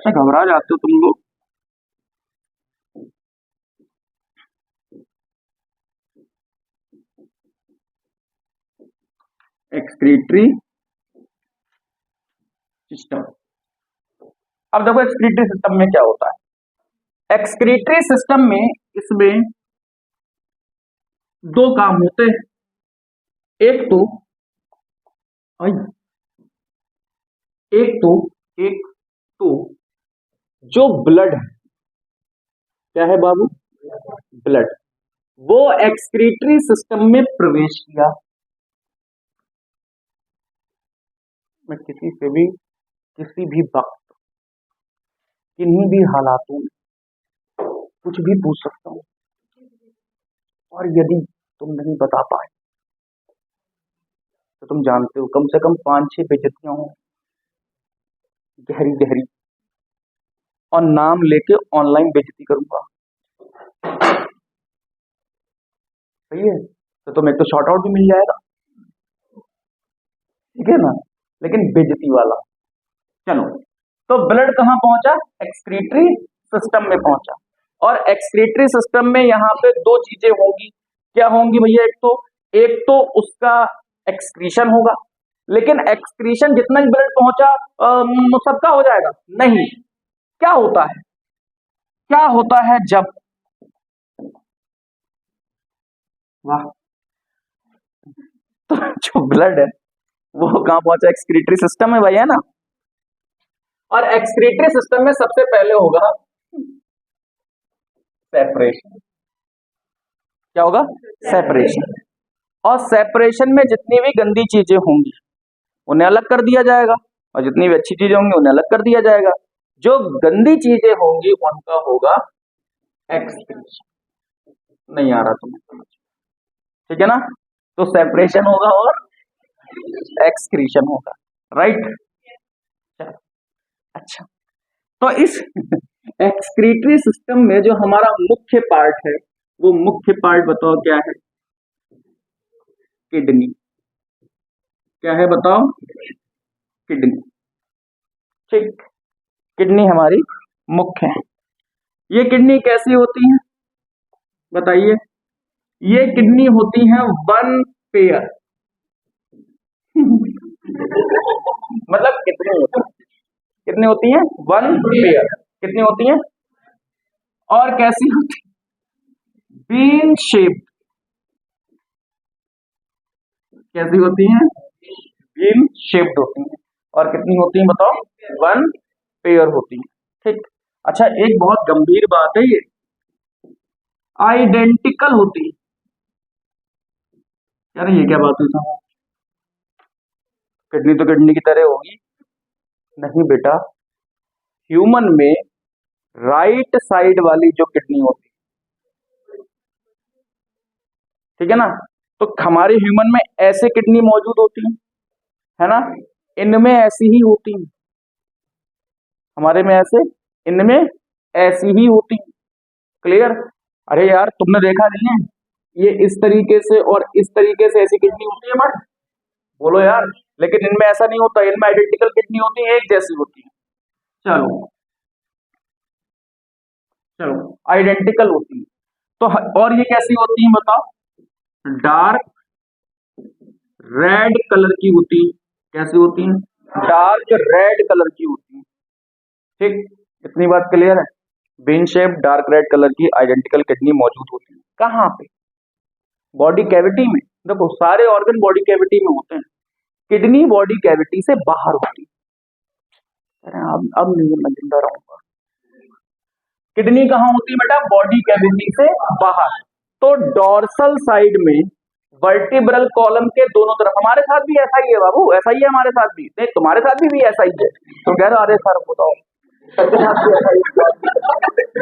अच्छा घबरा जाते हो तुम लोग। Excretory system. अब देखो एक्सक्रीटरी सिस्टम में क्या होता है। एक्सक्रीटरी सिस्टम में इसमें दो काम होते हैं। एक तो आई, एक तो जो ब्लड है, क्या है बाबू, ब्लड, वो एक्सक्रीटरी सिस्टम में प्रवेश किया। मैं किसी से भी किसी भी वक्त किन्हीं भी हालातों में कुछ भी पूछ सकता हूं, और यदि तुम नहीं बता पाए तो तुम जानते हो कम से कम 5-6 बेइज्जतियां हो, गहरी गहरी, और नाम लेके ऑनलाइन बेइज्जती करूंगा। सही है, तो तुम्हें तो शॉर्ट आउट भी मिल जाएगा, ठीक है ना, लेकिन बेइज्जती वाला। चलो, तो ब्लड कहां पहुंचा, एक्सक्रीटरी सिस्टम में पहुंचा। और एक्सक्रीटरी सिस्टम में यहाँ पे दो चीजें होंगी। क्या होंगी भैया, एक तो उसका एक्सक्रीशन होगा, लेकिन एक्सक्रीशन जितना ही ब्लड पहुंचा सबका हो जाएगा नहीं। क्या होता है, क्या होता है जब, वाह, तो जो ब्लड है वो कहां पहुंचा, एक्सक्रीटरी सिस्टम में भैया ना। और एक्सक्रीटरी सिस्टम में सबसे पहले होगा सेपरेशन। क्या होगा, सेपरेशन। और सेपरेशन में जितनी भी गंदी चीजें होंगी उन्हें अलग कर दिया जाएगा, और जितनी भी अच्छी चीजें होंगी उन्हें अलग कर दिया जाएगा। जो गंदी चीजें होंगी उनका होगा एक्सक्रीशन। नहीं आ रहा तुम्हें समझ, ठीक है ना। तो सेपरेशन होगा और एक्सक्रीशन होगा, राइट। अच्छा, तो इस एक्सक्रीटरी सिस्टम में जो हमारा मुख्य पार्ट है, वो मुख्य पार्ट बताओ क्या है, किडनी। क्या है बताओ, किडनी। ठीक, किडनी हमारी मुख्य है। ये किडनी कैसी होती है बताइए। ये किडनी होती है वन पेयर। मतलब कितनी होती है, कितनी होती है, वन पेयर। कितनी होती है, और कैसी होती है, बीन शेप्ड। कैसी होती हैं, बीन शेप्ड होती हैं। और कितनी होती हैं बताओ, वन पेयर होती हैं, ठीक। अच्छा, एक बहुत गंभीर बात है, ये आइडेंटिकल होती है। यार ये क्या बात हुई था, किडनी तो किडनी की तरह होगी, नहीं बेटा। ह्यूमन में राइट साइड वाली जो किडनी होती है, ठीक है ना, तो हमारे ह्यूमन में ऐसे किडनी मौजूद होती है ना, इनमें ऐसी ही होती है, हमारे में ऐसे, इनमें ऐसी ही होती है। क्लियर। अरे यार तुमने देखा नहीं है, ये इस तरीके से और इस तरीके से ऐसी किडनी होती है हमारी, बोलो यार। लेकिन इनमें ऐसा नहीं होता, इनमें आइडेंटिकल किडनी होती है, एक जैसी होती है। चलो चलो, आइडेंटिकल होती है। तो और ये कैसी होती है बताओ, डार्क रेड कलर की होती है। कैसी होती है, डार्क रेड कलर की होती है, ठीक। इतनी बात क्लियर है। Bean shape dark red colour की आइडेंटिकल किडनी मौजूद होती है कहाँ पे, बॉडी कैविटी में। देखो सारे ऑर्गन बॉडी कैविटी में होते हैं, किडनी बॉडी कैविटी से बाहर होती है। अरे अब नहीं मैं जिंदा रहूंगा। किडनी कहाँ होती है बेटा, बॉडी कैविटी से बाहर। तो डोर्सल साइड में वर्टिब्रल कॉलम के दोनों तरफ, हमारे साथ भी ऐसा ही है बाबू, ऐसा ही है हमारे साथ भी, नहीं तुम्हारे साथ भी ऐसा ही है। तो कह रहे अरे सर बताओ, सबके साथ भी ऐसा ही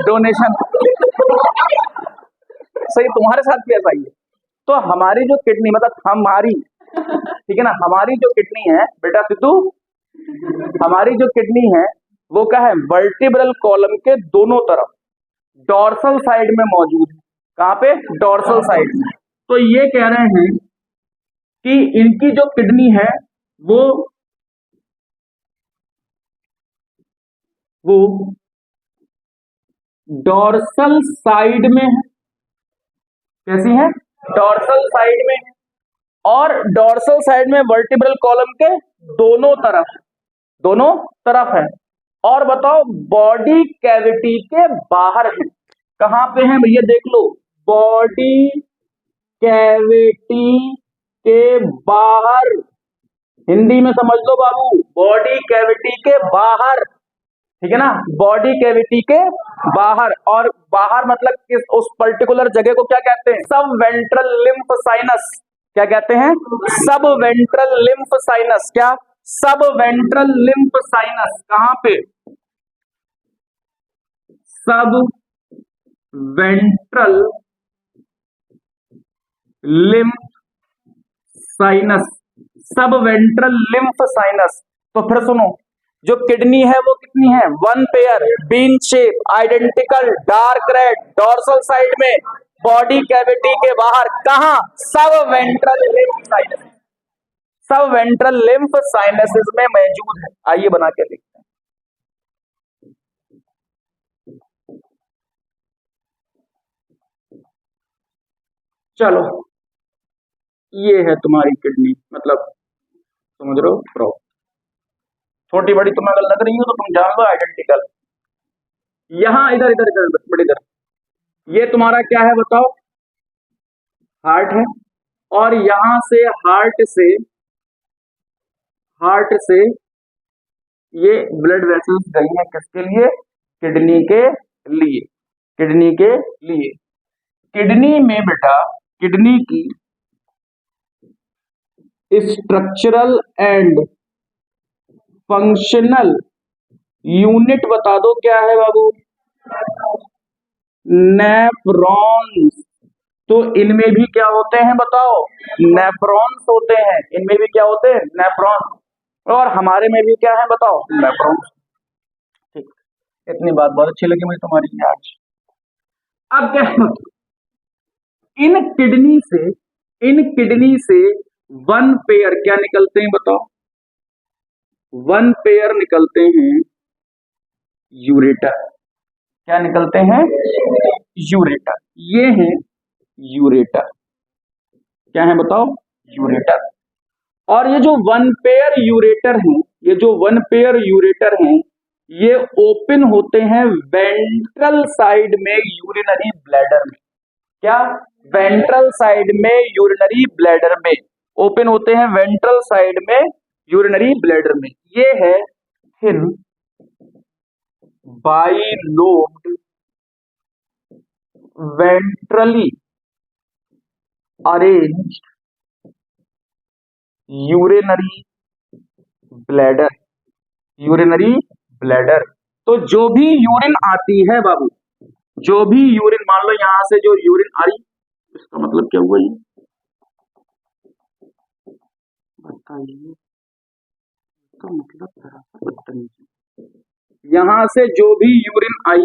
डोनेशन, सही तुम्हारे साथ भी ऐसा ही है। तो हमारी जो किडनी, मतलब हमारी, ठीक है ना, हमारी जो किडनी है बेटा सिद्धू, हमारी जो किडनी है वो क्या है, वर्टिब्रल कॉलम के दोनों तरफ डोर्सल साइड में मौजूद है। कहां पे, डोर्सल साइड में। तो ये कह रहे हैं कि इनकी जो किडनी है वो वो डोर्सल साइड में है। कैसी है? डोर्सल साइड में है। और डोर्सल साइड में वर्टिब्रल कॉलम के दोनों तरफ, दोनों तरफ है। और बताओ बॉडी कैविटी के बाहर है। कहां पे है भैया? देख लो, बॉडी कैविटी के बाहर, हिंदी में समझ लो बाबू, बॉडी कैविटी के बाहर, ठीक है ना, बॉडी कैविटी के बाहर। और बाहर मतलब किस, उस पर्टिकुलर जगह को क्या कहते हैं? सब वेंट्रल लिम्फ साइनस। क्या कहते हैं? सब वेंट्रल लिम्फ साइनस। क्या? सब वेंट्रल लिम्फ साइनस। कहां पे? सब वेंट्रल लिम्फ साइनस। सब वेंट्रल लिम्फ साइनस। तो फिर सुनो, जो किडनी है वो कितनी है? 1 pair, bean shape, identical, dark red, dorsal side में, बॉडी कैविटी के बाहर। कहां? सब वेंट्रल लिम्फ साइनस। सब वेंट्रल लिम्फ साइनसेस में मौजूद है। आइए बना के देखते हैं। चलो, ये है तुम्हारी किडनी, मतलब समझ रहे हो? प्रॉपर छोटी बड़ी तुम्हें अगर लग रही हो तो तुम जान लो आइडेंटिकल। यहां इधर इधर इधर बड़ी इधर, ये तुम्हारा क्या है बताओ? हार्ट है। और यहां से हार्ट से ये ब्लड वेसल्स गई है किसके लिए? किडनी के लिए। किडनी के लिए। किडनी में बेटा, किडनी की स्ट्रक्चरल एंड फंक्शनल यूनिट बता दो, क्या है बाबू? नेफ्रॉन्स। तो इनमें भी क्या होते हैं बताओ? नेफ्रॉन्स होते हैं। इनमें भी क्या होते हैं? नेफ्रॉन्स। और हमारे में भी क्या है बताओ? नेफ्रॉन्स। ठीक, इतनी बात बहुत अच्छी लगी मुझे तुम्हारी आज। अब क्या है? इन किडनी से 1 पेयर क्या निकलते हैं बताओ? 1 पेयर निकलते हैं यूरेटर। क्या निकलते हैं? यूरेटर। ये है यूरेटर। क्या है बताओ? यूरेटर। और ये जो 1 पेयर यूरेटर हैं, ये जो 1 पेयर यूरेटर हैं, ये ओपन होते हैं वेंट्रल साइड में यूरिनरी ब्लैडर में। क्या? वेंट्रल साइड में यूरिनरी ब्लैडर में ओपन होते हैं, वेंट्रल साइड में यूरिनरी ब्लैडर में। ये है thin bilobed ventrally arranged urinary bladder. Urinary bladder. तो जो भी यूरिन आती है बाबू, जो भी यूरिन, मान लो यहां से जो यूरिन आई, इसका मतलब क्या हुआ? ये बताइए, इसका मतलब जरा सा बदतमीजी। यहां से जो भी यूरिन आई,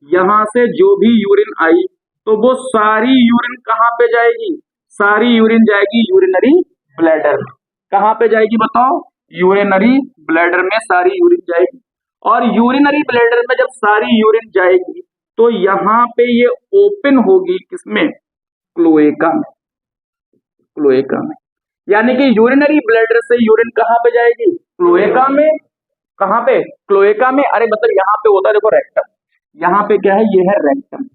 यहां से जो भी यूरिन आई, तो वो सारी यूरिन कहां पे जाएगी? सारी यूरिन जाएगी यूरिनरी ब्लैडर। कहां पे जाएगी बताओ? यूरिनरी ब्लैडर में सारी यूरिन जाएगी। और यूरिनरी ब्लैडर में जब सारी यूरिन जाएगी तो यहां पे ये ओपन होगी किसमें? क्लोएका में। क्लोएका में। यानी कि यूरिनरी ब्लैडर से यूरिन कहां पे जाएगी? क्लोएका में। कहां पे? क्लोएका में। अरे मतलब यहां पे होता है देखो रेक्टम। यहां पे क्या है? ये है रेक्टम।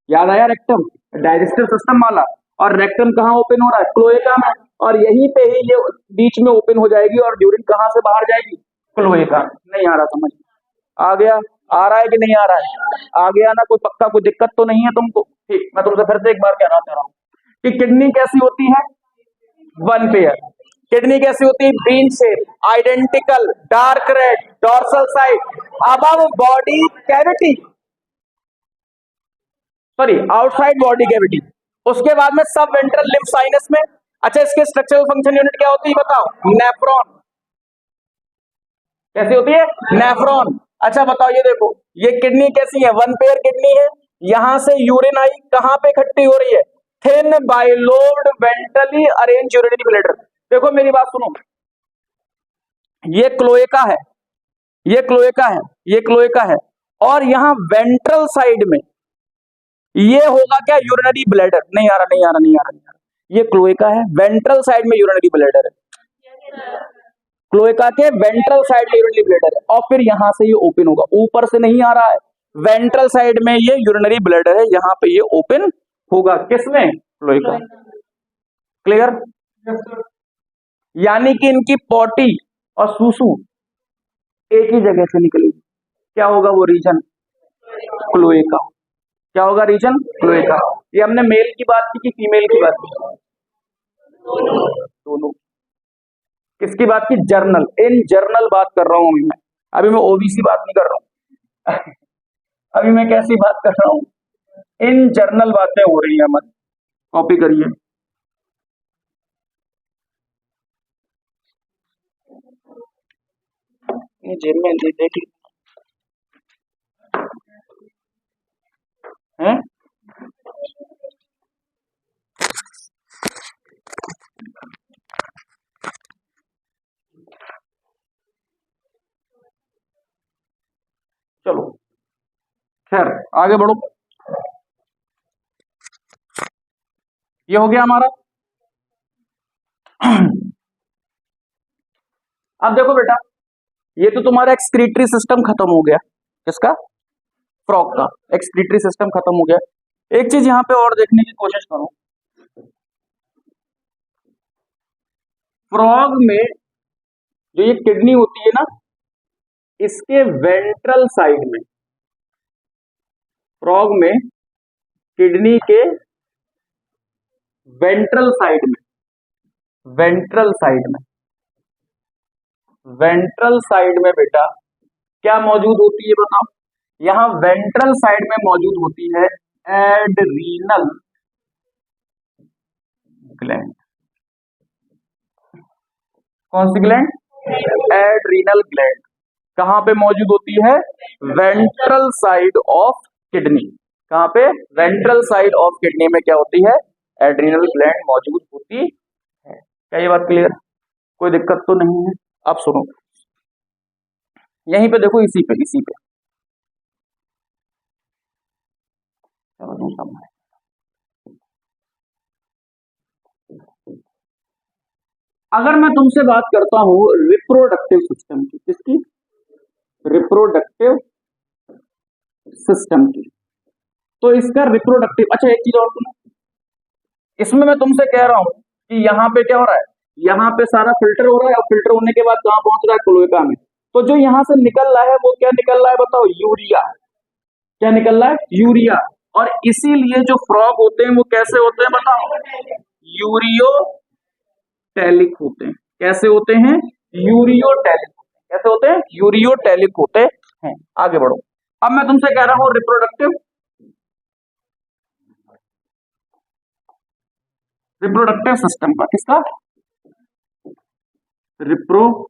याद आया? रेक्टम डाइजेस्टिव सिस्टम वाला। और रेक्टम कहां ओपन हो रहा है? क्लोएका में। और यहीं पे ही ये बीच में ओपन हो जाएगी और यूरिन कहां से बाहर जाएगी? क्लोएका। नहीं आ रहा समझ? आ गया? आ रहा है कि नहीं आ रहा है? आ गया ना? कोई पक्का कोई दिक्कत तो नहीं है तुमको? ठीक, मैं तुमसे फिर से एक बार कहना चाह रहा हूं कि किडनी कैसी होती है? 1 पेयर। किडनी कैसी होती है? Bean shape, identical, dark red, dorsal side, above body cavity, sorry outside body cavity. उसके बाद में सब वेंट्रल लिम्फ साइनस में। अच्छा, इसके स्ट्रक्चरल फंक्शन यूनिट क्या होती है बताओ? नेफ्रॉन। कैसी होती है? नेफ्रॉन। अच्छा बताओ, ये देखो, ये किडनी कैसी है? 1 पेयर किडनी है। यहां से यूरिन आई, कहां पे इकट्ठी हो रही है? Thin bilobed ventrally arrange urinary bladder. देखो मेरी बात सुनो, ये क्लोएका है, ये क्लोएका है, ये क्लोएका है, और यहां वेंट्रल साइड में ये होगा क्या, यूरिनरी ब्लैडर। नहीं आ रहा, नहीं आ रहा, नहीं आ रहा, नहीं आ रहा। ये क्लोएका है, वेंट्रल साइड में यूरिनरी ब्लैडर है, क्लोएका के वेंट्रल साइड में यूरिनरी ब्लैडर है, और फिर यहां से ये ओपन होगा, ऊपर से नहीं आ रहा है, वेंट्रल साइड में ये यूरिनरी ब्लैडर है, यहां पे ये ओपन होगा, किसमें, क्लोएका। क्लियर, यानी कि इनकी पॉटी और सूसू एक ही जगह से निकलेगी, क्या होगा वो रीजन, क्लोएका। क्या होगा रीजन, क्लोएका। ये हमने मेल की बात की कि फीमेल की बात की, दोनों। किसकी बात की, जर्नल, इन जर्नल बात कर रहा हूं मैं, अभी मैं ओबीसी बात नहीं कर रहा हूं अभी मैं कैसी बात कर रहा हूं, इन जर्नल बातें हो रही है हमारी, कॉपी करिए। ये जेब में देखिए हैं, चलो खैर आगे बढ़ो। ये हो गया हमारा अब देखो बेटा, ये तो तुम्हारा एक्सक्रीटरी सिस्टम खत्म हो गया, किसका, फ्रॉग का एक्सक्रीटरी सिस्टम खत्म हो गया। एक चीज यहां पे और देखने की कोशिश करो, फ्रॉग में जो ये किडनी होती है ना, इसके वेंट्रल साइड में, फ्रॉग में किडनी के वेंट्रल साइड में, वेंट्रल साइड में, वेंट्रल साइड में बेटा क्या मौजूद होती है बताओ, यहां वेंट्रल साइड में मौजूद होती है एड्रीनल ग्लैंड। कौन सी ग्लैंड, एड्रीनल ग्लैंड। कहां पे मौजूद होती है, वेंट्रल साइड ऑफ किडनी। कहां पे, वेंट्रल साइड ऑफ किडनी में क्या होती है, एड्रीनल ग्लैंड मौजूद होती है। क्या ये बात क्लियर, कोई दिक्कत तो नहीं है। अब सुनो, यहीं पे देखो, इसी पे, इसी पे अगर मैं तुमसे बात करता हूं रिप्रोडक्टिव सिस्टम की, किसकी, रिप्रोडक्टिव सिस्टम की, तो इसका रिप्रोडक्टिव, अच्छा एक चीज और सुनो, इसमें मैं तुमसे कह रहा हूं कि यहाँ पे क्या हो रहा है, यहाँ पे सारा फिल्टर हो रहा है, और फिल्टर होने के बाद कहां पहुंच रहा है, क्लोएका में। तो जो यहां से निकल रहा है वो क्या निकल रहा है बताओ, यूरिया। क्या निकल रहा है, यूरिया। और इसीलिए जो फ्रॉग होते हैं वो कैसे होते हैं बताओ, यूरियोटैलिक होते हैं। कैसे होते हैं, यूरियोटैलिक। कैसे होते हैं, यूरियोटैलिक होते हैं। आगे बढ़ो, अब मैं तुमसे कह रहा हूं रिप्रोडक्टिव सिस्टम का, किसका, reproductive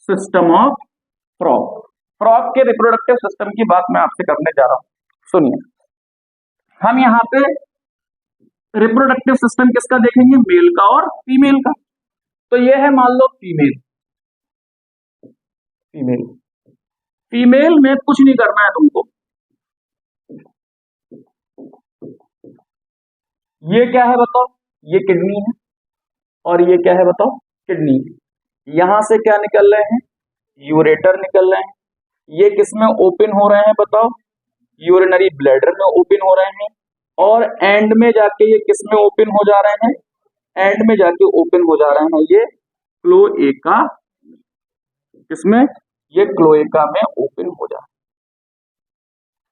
system of frog. Frog के रिप्रोडक्टिव सिस्टम की बात मैं आपसे करने जा रहा हूं, सुनिए। हम यहाँ पे रिप्रोडक्टिव सिस्टम किसका देखेंगे, मेल का और फीमेल का। तो ये है मान लो फीमेल, फीमेल, फीमेल में कुछ नहीं करना है तुमको, ये क्या है बताओ, ये किडनी है, और ये क्या है बताओ, किडनी। यहां से क्या निकल रहे हैं, यूरेटर निकल रहे हैं, ये किसमें ओपन हो रहे हैं बताओ, यूरिनरी ब्लैडर में ओपन हो रहे हैं, और एंड में जाके ये किसमें ओपन हो जा रहे हैं, एंड में जाके ओपन हो जा रहे हैं ये क्लोएका, किसमें, ये क्लोएका में ओपन हो जा रहा है।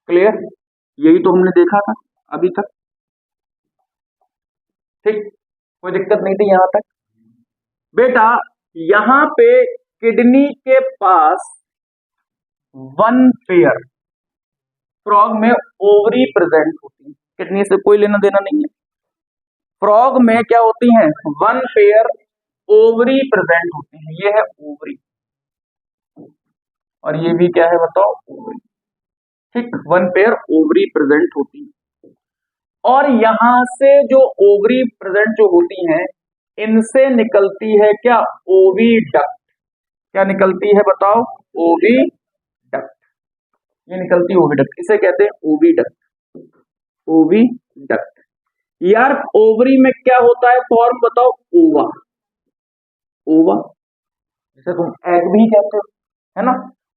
क्लियर, यही तो हमने देखा था अभी तक, ठीक, कोई दिक्कत नहीं थी यहां तक। बेटा यहां पे किडनी के पास वन पेयर, फ्रॉग में ओवरी प्रेजेंट होती है, किडनी से कोई लेना देना नहीं है। फ्रॉग में क्या होती हैं, वन पेयर ओवरी प्रेजेंट होती है, ये है ओवरी, और ये भी क्या है बताओ, ओवरी। ठीक, वन पेयर ओवरी प्रेजेंट होती है, और यहां से जो ओवरी प्रेजेंट जो होती हैं, इनसे निकलती है क्या, ओविडक्ट। क्या निकलती है बताओ, ओविडक्ट। ये निकलती है ओविडक्ट, इसे कहते हैं ओविडक्ट, ओविडक्ट। यार ओवरी में क्या होता है फॉर्म बताओ, ओवा, ओवा, जिसे तुम एग भी कहते हो, है ना।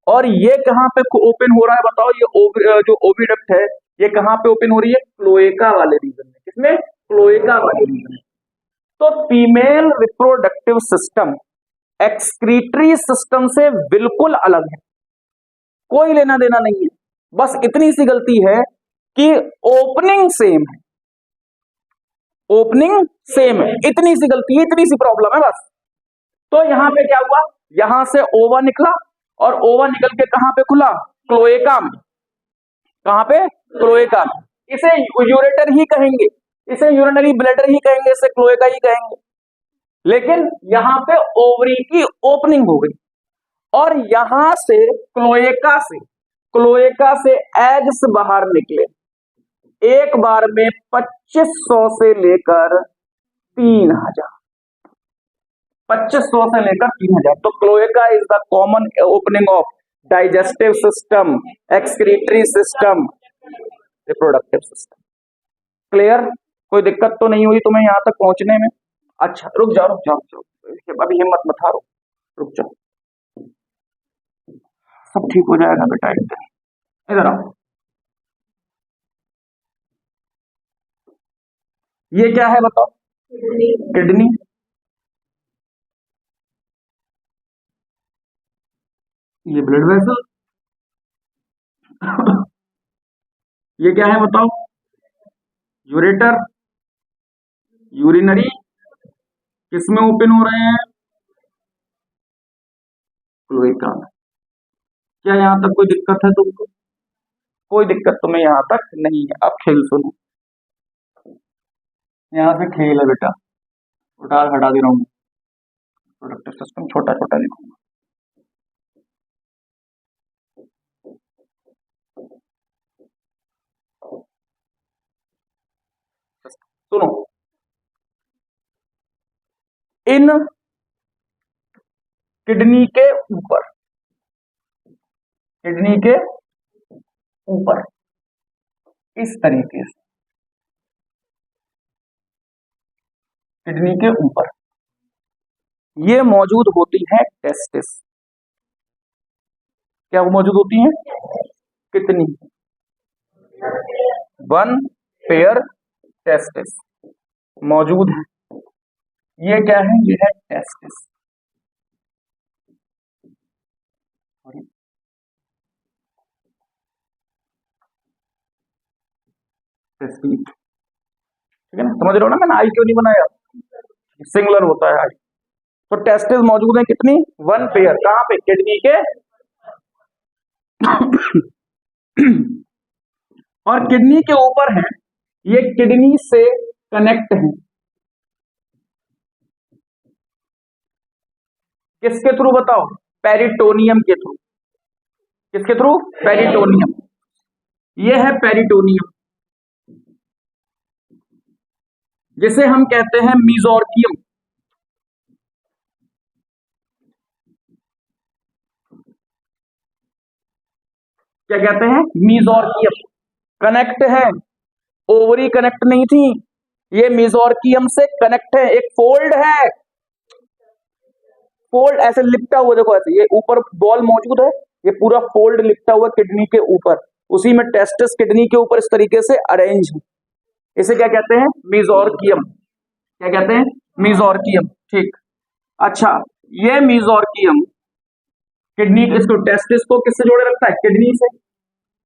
और ये कहां पे ओपन हो रहा है बताओ, ये जो ओविडक्ट है ये कहां पे ओपन हो रही है, क्लोएका वाले रीजन में। किसमें, क्लोएका वाले रीजन में। तो female reproductive system excretory system से बिल्कुल अलग है, कोई लेना देना नहीं है। बस इतनी सी गलती है कि ओपनिंग सेम है, ओपनिंग सेम है, इतनी सी गलती है, इतनी सी प्रॉब्लम है बस। तो यहां पे क्या हुआ, यहां से ओवा निकला और ओवा निकल के कहां पे खुला, क्लोएका में। कहां पे, क्लोएका में। इसे यूरेटर ही कहेंगे, इसे यूरिनरी ब्लैडर ही कहेंगे, इसे क्लोएका ही कहेंगे। लेकिन यहां पे ओवरी की ओपनिंग हो गई और यहां से क्लोएका से एग्स बाहर निकले, एक बार में 2500 से लेकर 3000, 2500 से लेकर 3000। तो cloaca is the common opening of digestive system, excretory system, reproductive system. Clear, कोई दिक्कत तो नहीं हुई तुम्हें यहां तक पहुंचने में। अच्छा रुक जाओ, अभी हिम्मत मत हारो, रुक जाओ, सब ठीक हो जाएगा बेटा एक दिन। इधर आओ, ये क्या है बताओ, किडनी। ये ब्लड वेसल। ये क्या है बताओ, यूरेटर। यूरिनरी किसमें ओपन हो रहे हैं, क्लोएका में। क्या यहां तक कोई दिक्कत है तुमको, कोई दिक्कत तुम्हें यहां तक नहीं है। अब खेल सुनो, यहां से खेल है बेटा, उठा हटा दे रहा हूं, प्रोडक्टिव सिस्टम छोटा छोटा लिखूंगा। सुनो, इन किडनी के ऊपर, किडनी के ऊपर इस तरीके से, किडनी के ऊपर ये मौजूद होती है टेस्टिस। क्या वो मौजूद होती हैं, कितनी, 1 पेयर टेस्टिस मौजूद है। ये क्या है, ये है टेस्टिस। ठीक है ना, समझ रहे हो ना, मैंने आई क्यों नहीं बनाया, सिंगुलर होता है आई। तो टेस्टिस मौजूद है कितनी, 1 पेयर, कहां पे, किडनी के और किडनी के ऊपर है, ये किडनी से कनेक्ट है, किसके थ्रू बताओ, पेरिटोनियम के थ्रू। किसके थ्रू, पेरिटोनियम। ये है पेरिटोनियम, जिसे हम कहते हैं मीजोर्कियम। क्या कहते हैं, मीजोर्कियम। कनेक्ट है, ओवरी कनेक्ट नहीं थी, ये मीजोर्कियम से कनेक्ट है, एक फोल्ड है, फोल्ड ऐसे लिपटा हुआ, देखो ऐसे, ये ऊपर बॉल मौजूद है, ये पूरा फोल्ड लिपटा हुआ किडनी के ऊपर, उसी में टेस्टिस किडनी के ऊपर इस तरीके से अरेंज है। इसे क्या कहते हैं, मीजोर्कियम। क्या कहते हैं, मीजोर्कियम। ठीक, अच्छा, ये मीजोर्कियम किडनी, इसको टेस्टिस को किससे जोड़े रखता है, किडनी से।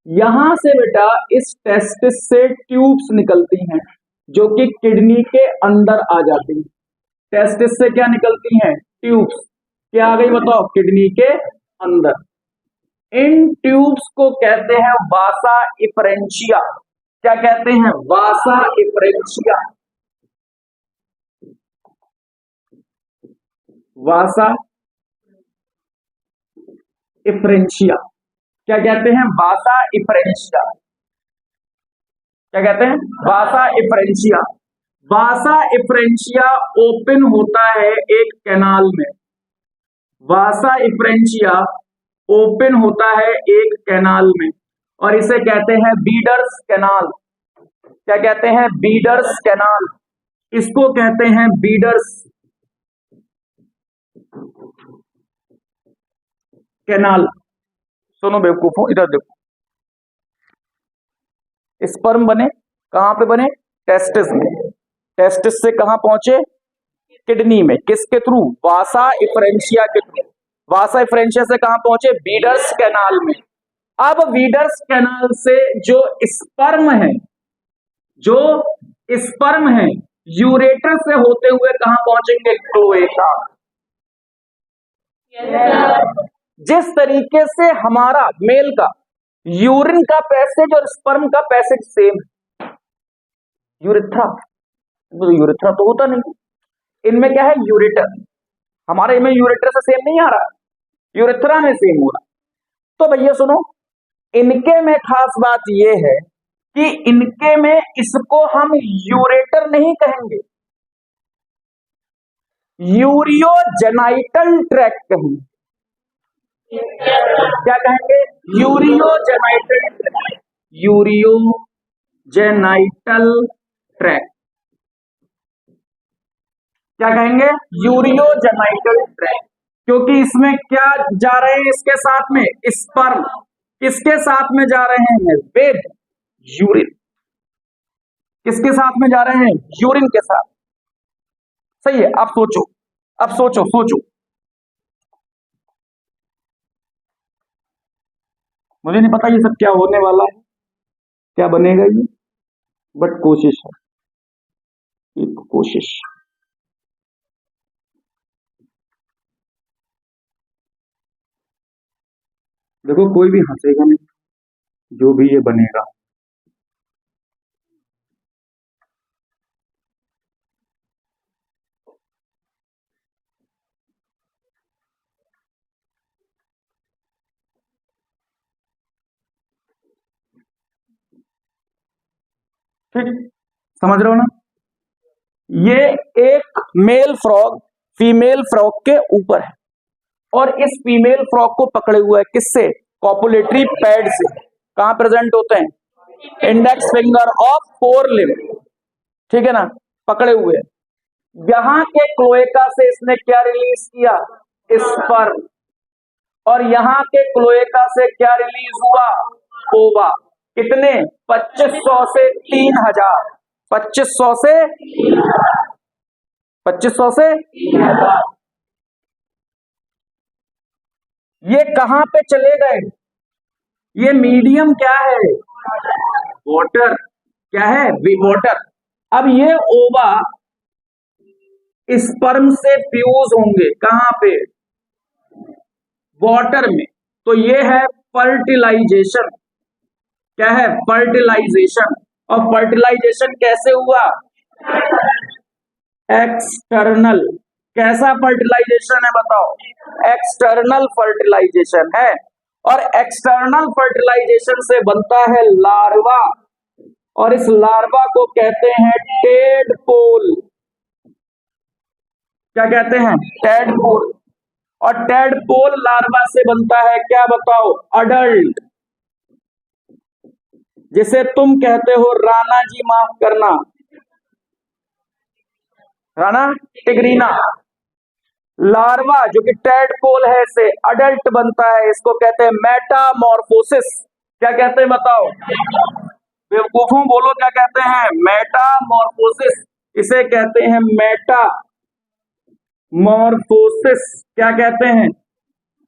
यहां से बेटा इस टेस्टिस से ट्यूब्स निकलती हैं जो कि किडनी के अंदर आ जाती हैं। टेस्टिस से क्या निकलती हैं, ट्यूब्स। क्या आ गई बताओ, किडनी के अंदर। इन ट्यूब्स को कहते हैं वासा इफरेंशिया। क्या कहते हैं, वासा इफरेंशिया, वासा इफरेंशिया। क्या कहते हैं, वासा इफरेंशिया। क्या कहते हैं, वासा इफरेंशिया। वासा इफ्रेंशिया ओपन होता है एक कैनाल में। वासा इफ्रेंशिया ओपन होता है एक कैनाल में और इसे कहते हैं बीडर्स कैनाल। क्या कहते हैं? Bidder's canal. इसको कहते हैं बीडर्स कैनाल। सुनो बेवकूफों, इधर देखो, स्पर्म बने कहां पे बने? टेस्टिस में। टेस्टिस से कहां पहुंचे? किडनी में। किसके थ्रू? वासा इफ्रेंशिया के थ्रू। वासा इफ्रेंशिया से कहां पहुंचे? बीडर्स कैनाल में। अब बीडर्स कैनाल से जो स्पर्म है, जो स्पर्म है, यूरेटर से होते हुए कहां पहुंचेंगे? क्लोएका। जिस तरीके से हमारा मेल का यूरिन का पैसेज और स्पर्म का पैसेज सेम है। यूरिथ्रा, यूरिथ्रा तो होता नहीं, इनमें क्या है? यूरेटर। हमारे में यूरेटर से सेम नहीं आ रहा, यूरिथ्रा में सेम हो रहा। तो भैया सुनो, इनके में खास बात यह है कि इनके में इसको हम यूरेटर नहीं कहेंगे, यूरियोजेनाइटल ट्रैक्ट कहेंगे। क्या कहेंगे? यूरियोजेनाइटल ट्रैक्ट। यूरियोजेनाइटल ट्रैक्ट। क्या कहेंगे? यूरियोजेनाइटल ट्रैक्ट। क्योंकि इसमें क्या जा रहे हैं? इसके साथ में स्पर्म। किसके साथ में जा रहे हैं? With urine. किसके साथ में जा रहे हैं? यूरिन के साथ। सही है। अब सोचो, अब सोचो, सोचो। मुझे नहीं पता ये सब क्या होने वाला है, क्या बनेगा ये, बट कोशिश है, एक कोशिश। देखो कोई भी हंसेगा नहीं, जो भी ये बनेगा। ठीक, समझ रहे हो ना? ये एक मेल फ्रॉग फीमेल फ्रॉग के ऊपर है और इस फीमेल फ्रॉग को पकड़े हुआ है किससे? कॉपुलेटरी पैड से। कहां प्रेजेंट होते हैं? Index finger of four limb. ठीक है ना? पकड़े हुए। यहां के क्लोएका से इसने क्या रिलीज किया? स्पर्म। और यहां के क्लोएका से क्या रिलीज हुआ? ओवा। कितने? 2500 से 3000। 2500 से 2500 से 3000। ये कहां पे चले गए? ये मीडियम क्या है? वाटर। क्या है? वाटर। अब ये ओवा स्पर्म से फ्यूज होंगे कहां पे? वाटर में। तो ये है फर्टिलाइजेशन। क्या है? फर्टिलाइजेशन। और फर्टिलाइजेशन कैसे हुआ? एक्सटर्नल। कैसा फर्टिलाइजेशन है बताओ? एक्सटर्नल फर्टिलाइजेशन है। और एक्सटर्नल फर्टिलाइजेशन से बनता है लार्वा, और इस लार्वा को कहते हैं टेडपोल। क्या कहते हैं? टेडपोल। और टेडपोल लार्वा से बनता है क्या बताओ? अडल्ट। जिसे तुम कहते हो राणा जी, माफ करना, राणा टिग्रीना। लार्वा जो कि टेडपोल है से अडल्ट बनता है, इसको कहते हैं मेटामॉर्फोसिस। क्या कहते हैं बताओ? बेवकूफों बोलो, क्या कहते हैं? मेटामॉर्फोसिस। इसे कहते हैं मेटामॉर्फोसिस। क्या कहते हैं?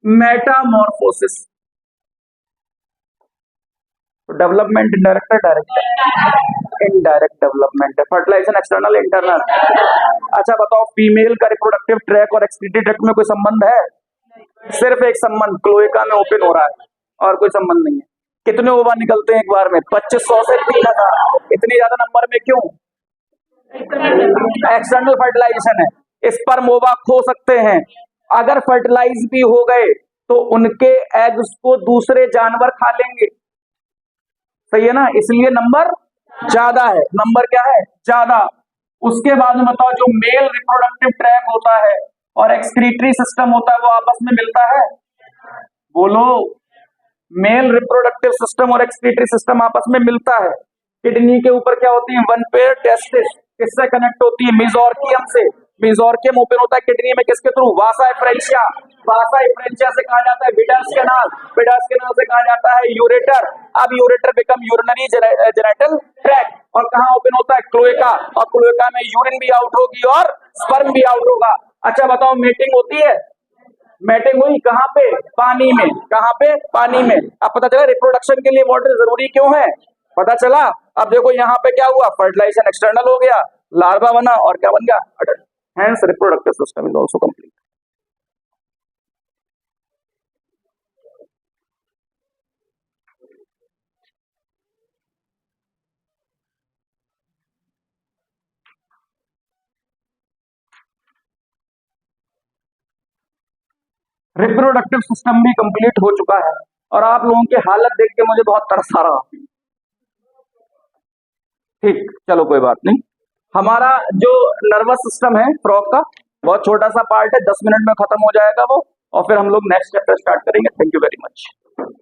मेटामॉर्फोसिस। डेवलपमेंट इनडायरेक्ट है, डायरेक्ट? इनडायरेक्ट डेवलपमेंट है। Fertilization external, internal. अच्छा बताओ, फीमेल का रिप्रोडक्टिव ट्रैक और एक्सक्रीटरी ट्रैक्ट में कोई संबंध है? सिर्फ एक संबंध, क्लोएका में ओपन हो रहा है, और कोई संबंध नहीं है। कितने ओवा निकलते हैं एक बार में? 2500 से 3000। इतनी ज्यादा नंबर में क्यों? एक्सटर्नल फर्टिलाइजेशन है। स्पर्म ओवा खो सकते हैं, अगर फर्टिलाइज भी हो गए तो उनके एग्स को दूसरे जानवर खा लेंगे। सही है ना? इसलिए नंबर ज्यादा है। नंबर क्या है? ज्यादा। उसके बाद में बताओ जो मेल रिप्रोडक्टिव ट्रैक होता है और एक्सक्रीटरी सिस्टम होता है वो आपस में मिलता है? बोलो। मेल रिप्रोडक्टिव सिस्टम और एक्सक्रीटरी सिस्टम आपस में मिलता है। किडनी के ऊपर क्या होती है? One pair testis. किससे कनेक्ट होती है? मेसोर्कियम से। मेसोर्कियम ओपन होता है किडनी में किसके थ्रू? वासा एफ्रेंशिया। वासा एफ्रेंशिया से कहा जाता है विडर्स कैनाल। विडर्स कैनाल से कहा जाता है यूरेटर। अब ureter become urinary genital tract. और कहाँ ओपन होता है? क्लोएका। और क्लोएका में यूरिन भी आउट होगी और स्पर्म भी आउट होगा। अच्छा बताओ, मेटिंग होती है? मैटिंग हुई कहाँ पे? पानी में। कहाँ पे? पानी में। अब पता चला रिप्रोडक्शन के लिए वाटर जरूरी क्यों है, पता चला। अब देखो यहाँ पे क्या हुआ, फर्टिलाइजेशन एक्सटर्नल हो गया, लार्वा बना और क्या बन गया? Adult. Hence reproductive system is also complete. Reproductive system भी कंप्लीट हो चुका है और आप लोगों की हालत देख के मुझे बहुत तरस आ रहा। ठीक, चलो कोई बात नहीं। हमारा जो नर्वस सिस्टम है फ्रॉग का, बहुत छोटा सा पार्ट है, 10 मिनट में खत्म हो जाएगा वो, और फिर हम लोग नेक्स्ट चैप्टर स्टार्ट करेंगे। Thank you very much.